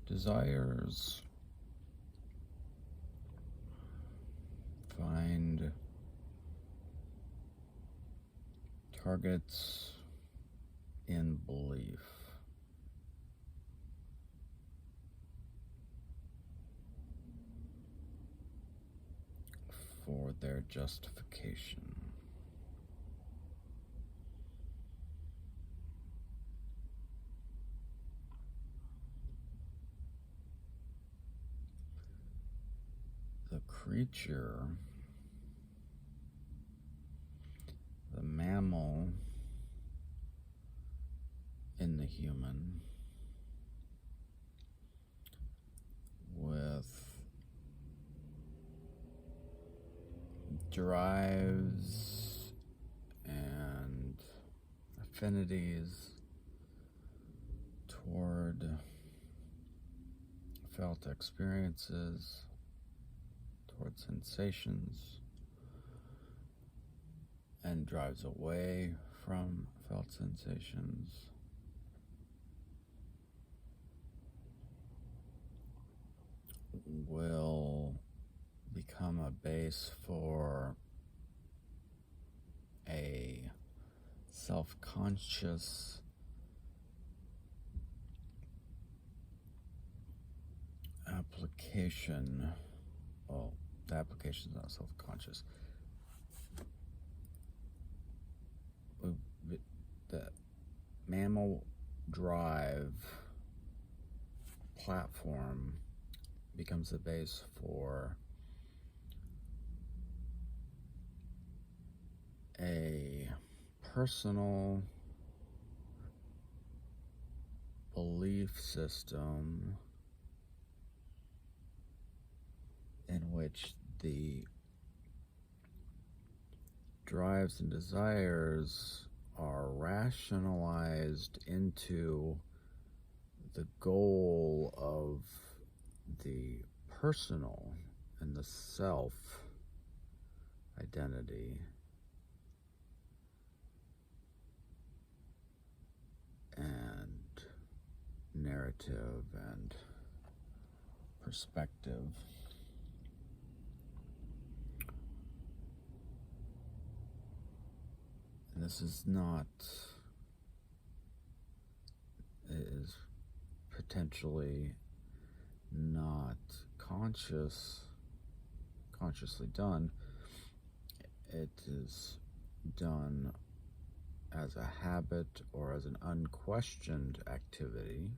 desires, find targets in belief for their justification. The creature, the mammal in the human, with drives and affinities toward felt experiences, toward sensations, and drives away from felt sensations. Will become a base for a self-conscious application. Well, the application is not self-conscious. The mammal drive platform becomes the base for a personal belief system in which the drives and desires are rationalized into the goal of the personal and the self identity and narrative and perspective. And this is not, it is potentially not consciously done. It is done as a habit or as an unquestioned activity,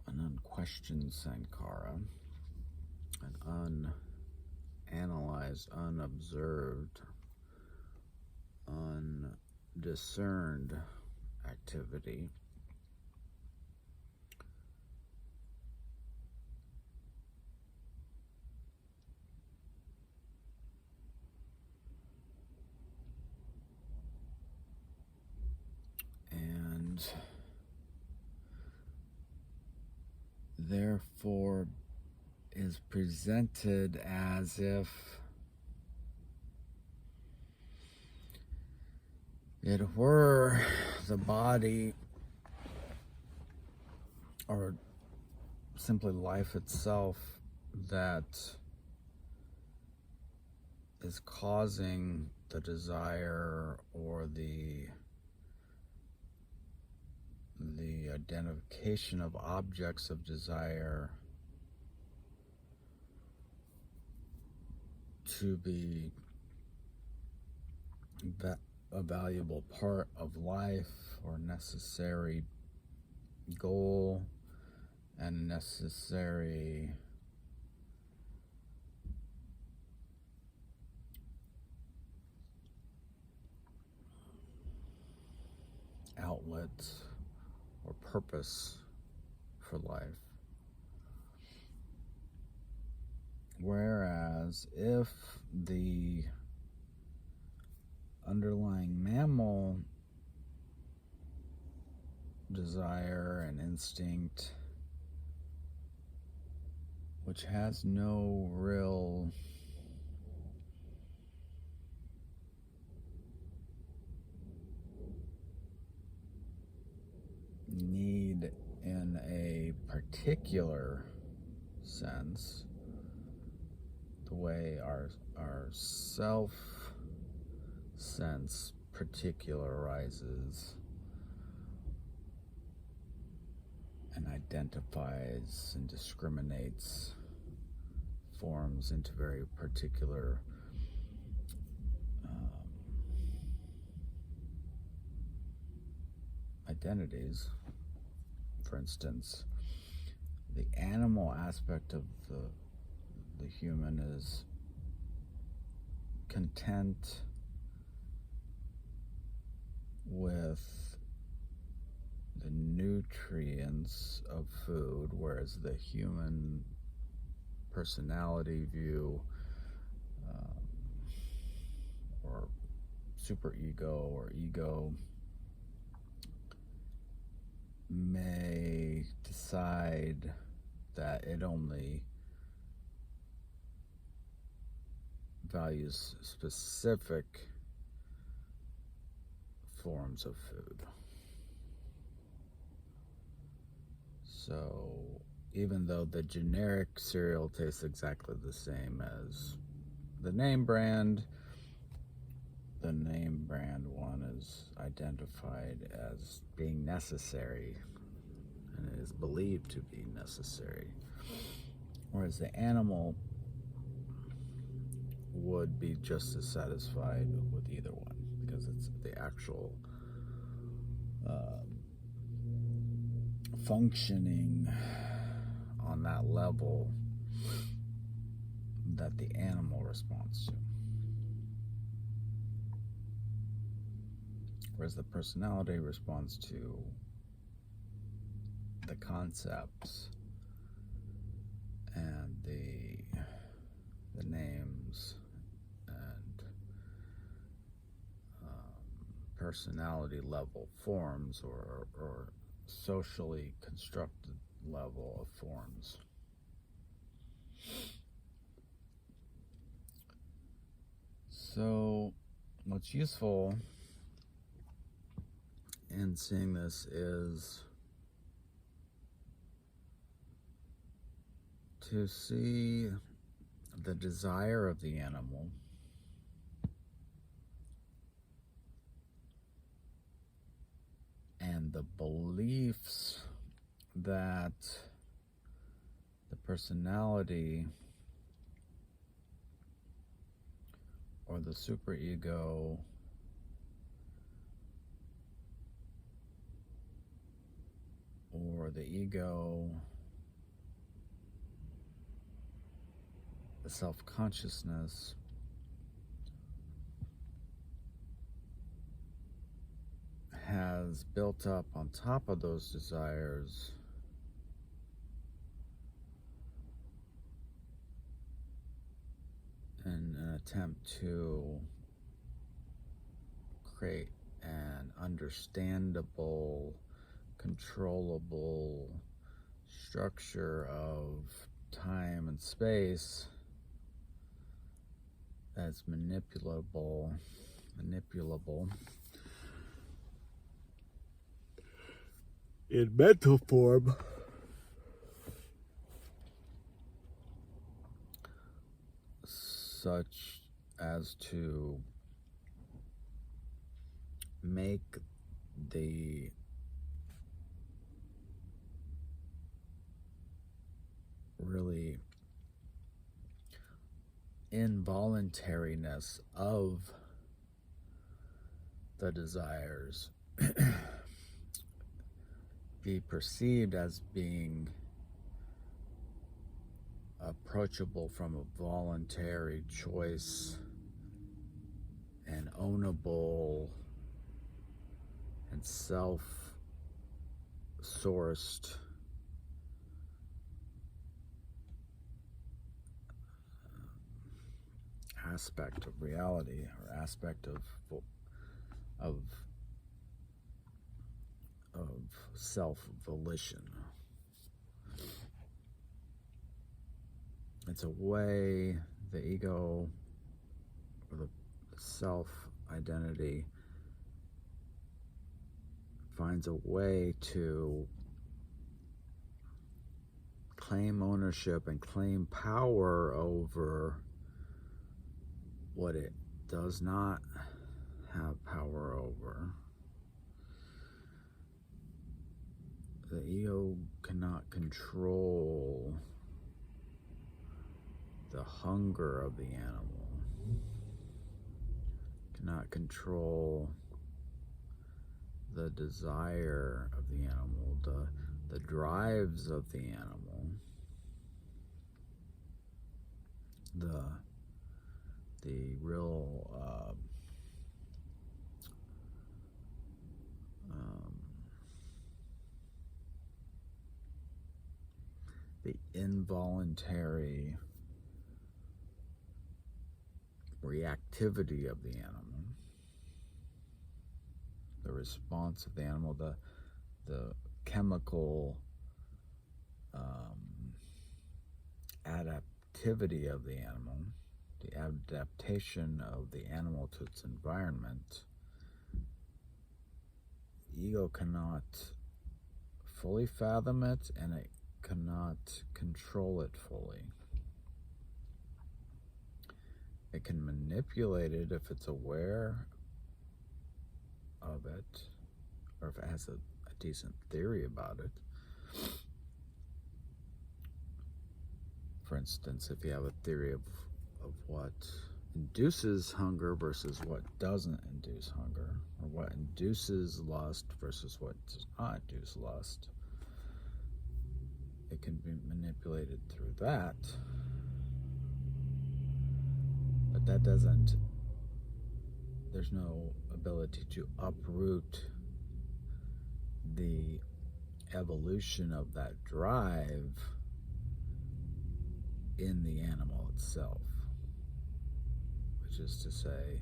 an unquestioned sankhara, an unanalyzed, unobserved, undiscerned activity. And therefore is presented as if it were the body, or simply life itself, that is causing the desire or the identification of objects of desire to be a valuable part of life or necessary goal and necessary outlet or purpose for life. Whereas if the underlying mammal desire and instinct, which has no real need in particular sense, the way our self sense particularizes and identifies and discriminates forms into very particular identities. For instance, the animal aspect of the human is content with the nutrients of food, whereas the human personality view or superego or ego may decide that it only values specific forms of food. So even though the generic cereal tastes exactly the same as the name brand one is identified as being necessary and is believed to be necessary, whereas the animal would be just as satisfied with either one because it's the actual functioning on that level that the animal responds to. Whereas the personality responds to the concepts and the names and personality level forms or socially constructed level of forms. So what's useful in seeing this is to see the desire of the animal and the beliefs that the personality or the superego or the ego, the self-consciousness has built up on top of those desires in an attempt to create an understandable, controllable structure of time and space that's manipulable in mental form such as to make the really involuntariness of the desires be perceived as being approachable from a voluntary choice and ownable and self-sourced aspect of reality or aspect of self-volition. It's a way the ego or the self-identity finds a way to claim ownership and claim power over what it does not have power over. The ego cannot control the hunger of the animal, cannot control the desire of the animal, the drives of the animal, the real the involuntary reactivity of the animal, the response of the animal, the chemical adaptivity of the animal, the adaptation of the animal to its environment. Ego cannot fully fathom it, and it cannot control it fully. It can manipulate it if it's aware of it, or if it has a decent theory about it. For instance, if you have a theory of what induces hunger versus what doesn't induce hunger, or what induces lust versus what does not induce lust, it can be manipulated through that. But that doesn't, there's no ability to uproot the evolution of that drive in the animal itself. Which is to say,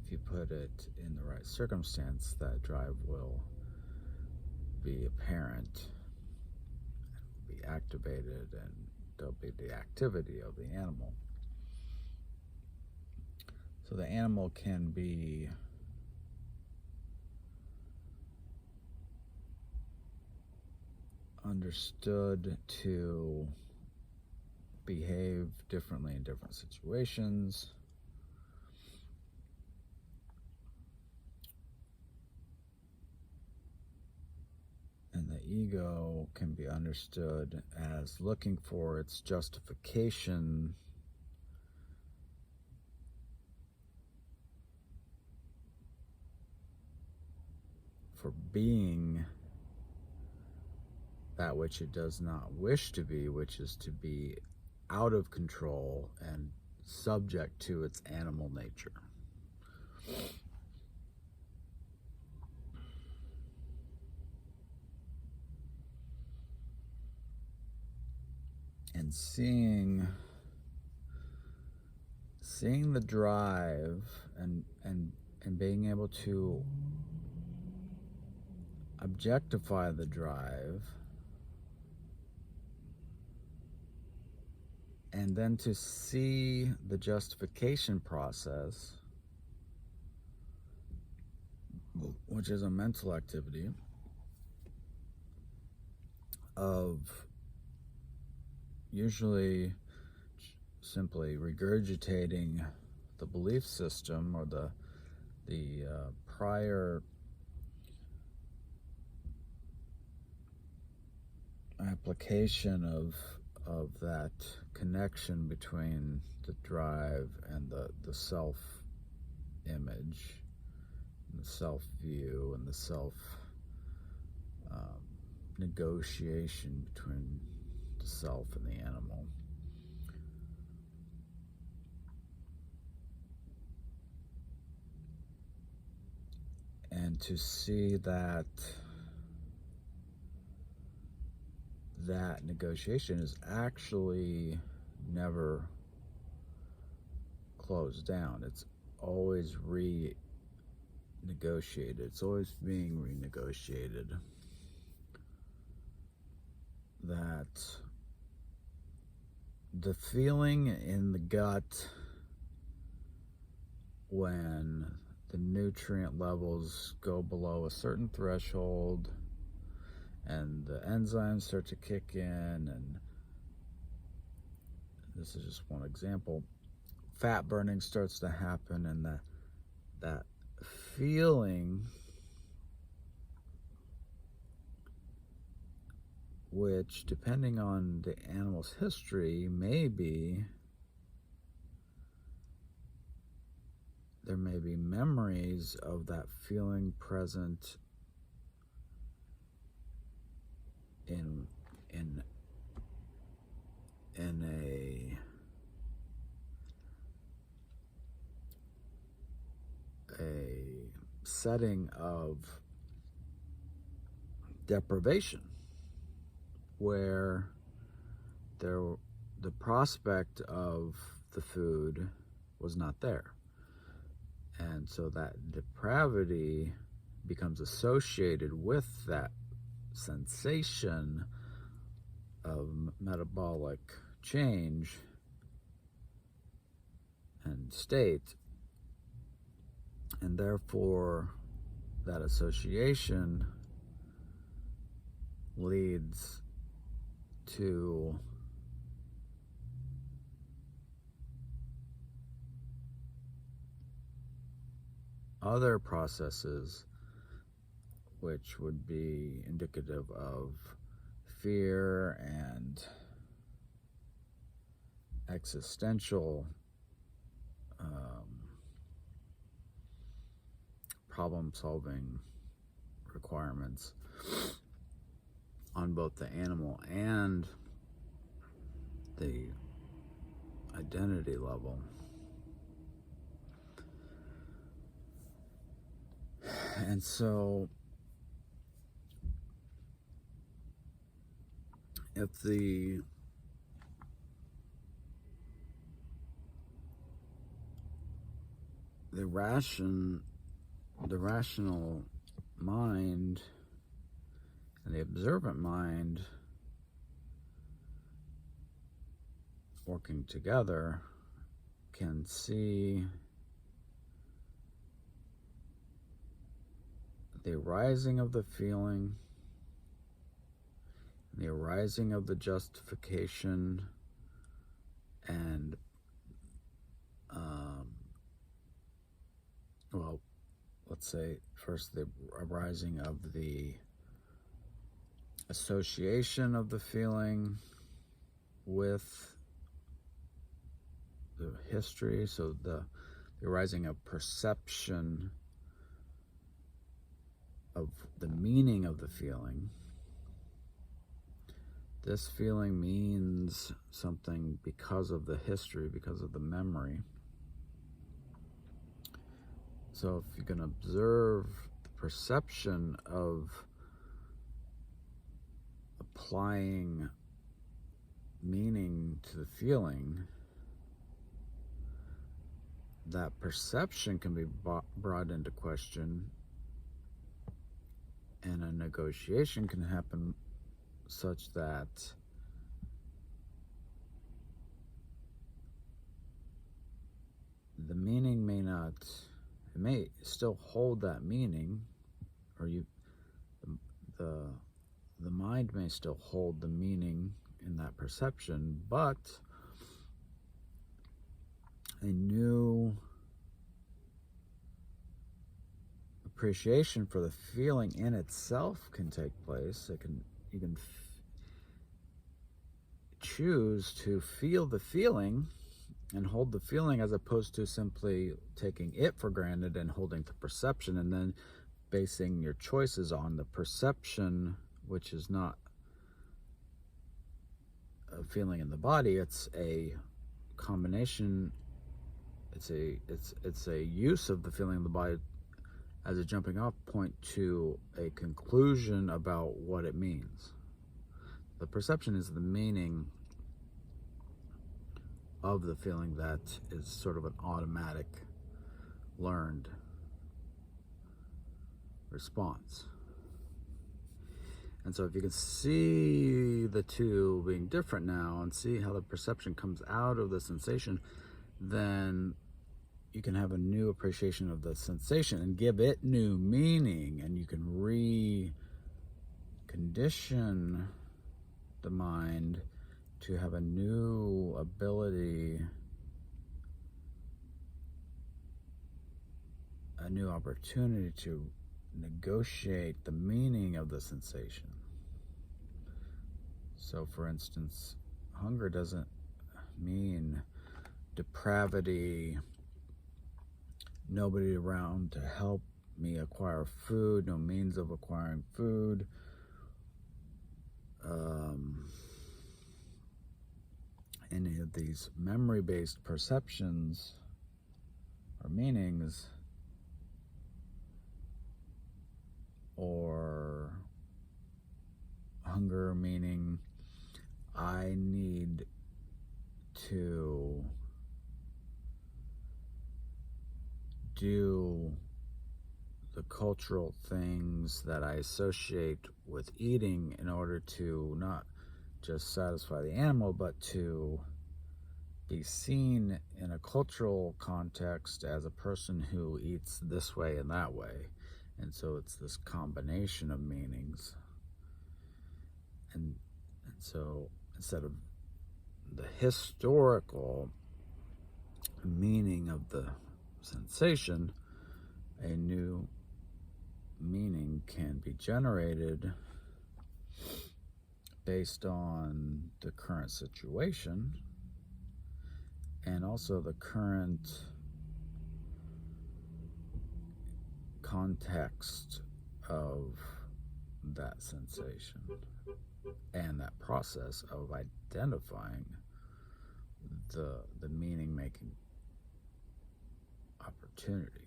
if you put it in the right circumstance, that drive will be apparent and will be activated, and there'll be the activity of the animal. So the animal can be understood to behave differently in different situations. And the ego can be understood as looking for its justification for being that which it does not wish to be, which is to be out of control and subject to its animal nature. And seeing the drive and being able to objectify the drive, and then to see the justification process, which is a mental activity of usually simply regurgitating the belief system or the prior application of that connection between the drive and the self image, and the self view, and the self negotiation between the self and the animal. And to see that negotiation is actually never closed down. It's always renegotiated. It's always being renegotiated. That the feeling in the gut when the nutrient levels go below a certain threshold and the enzymes start to kick in, and this is just one example, fat burning starts to happen, and that feeling, which depending on the animal's history, there may be memories of that feeling present in a setting of deprivation, where the prospect of the food was not there. And so that depravity becomes associated with that sensation of metabolic change and state, and therefore that association leads to other processes which would be indicative of fear and existential problem-solving requirements on both the animal and the identity level. And so if the rational mind and the observant mind working together can see the arising of the feeling, the arising of the justification, and well, let's say first the arising of the association of the feeling with the history, so the arising of perception of the meaning of the feeling. This feeling means something because of the history, because of the memory. So if you can observe the perception of applying meaning to the feeling, that perception can be brought into question, and a negotiation can happen such that the meaning it may still hold that meaning, or the mind may still hold the meaning in that perception, but a new appreciation for the feeling in itself can take place. You can choose to feel the feeling and hold the feeling, as opposed to simply taking it for granted and holding the perception and then basing your choices on the perception, which is not a feeling in the body. It's a combination. It's a use of the feeling in the body as a jumping off point to a conclusion about what it means. The perception is the meaning of the feeling that is sort of an automatic learned response. And so if you can see the two being different now and see how the perception comes out of the sensation, then you can have a new appreciation of the sensation and give it new meaning, and you can recondition the mind to have a new ability, a new opportunity to negotiate the meaning of the sensation. So, for instance, hunger doesn't mean depravity, nobody around to help me acquire food, no means of acquiring food, any of these memory-based perceptions or meanings, or hunger meaning I need to do the cultural things that I associate with eating in order to not just satisfy the animal, but to be seen in a cultural context as a person who eats this way and that way. And so it's this combination of meanings. And so instead of the historical meaning of the sensation, a new meaning can be generated based on the current situation and also the current context of that sensation and that process of identifying the meaning making opportunity.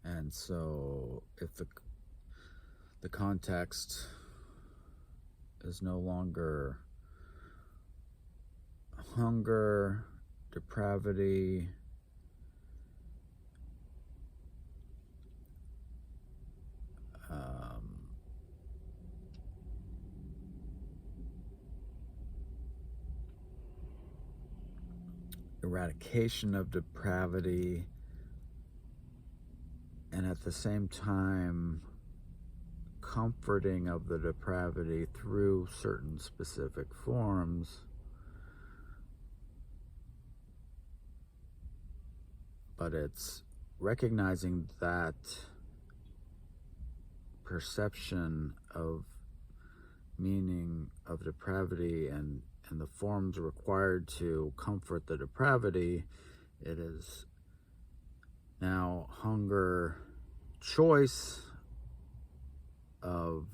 And so if the context is no longer hunger, depravity, eradication of depravity, and at the same time comforting of the depravity through certain specific forms, but it's recognizing that perception of meaning of depravity and the forms required to comfort the depravity. It is now hunger choice of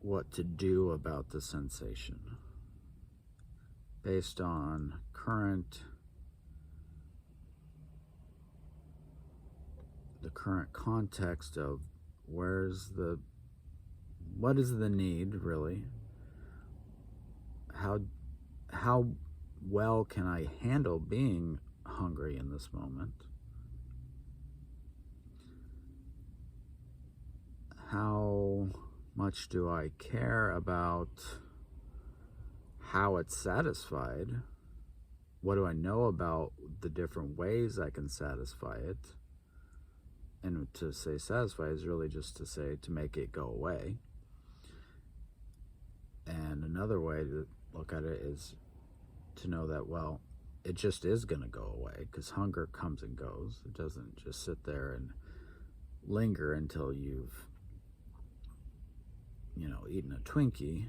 what to do about the sensation based on the current context of what is the need really, how well can I handle being hungry in this moment, how much do I care about how it's satisfied, what do I know about the different ways I can satisfy it. And to say satisfy is really just to say to make it go away. And another way to look at it is to know that, well, it just is going to go away, because hunger comes and goes. It doesn't just sit there and linger until you've, eaten a Twinkie.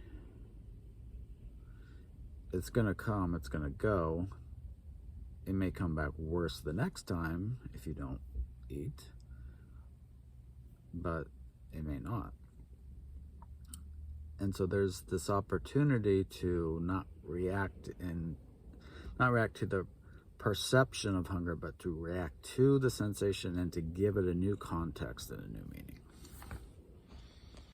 It's going to come, it's going to go. It may come back worse the next time if you don't eat, but it may not. And so there's this opportunity to not react to the perception of hunger, but to react to the sensation and to give it a new context and a new meaning.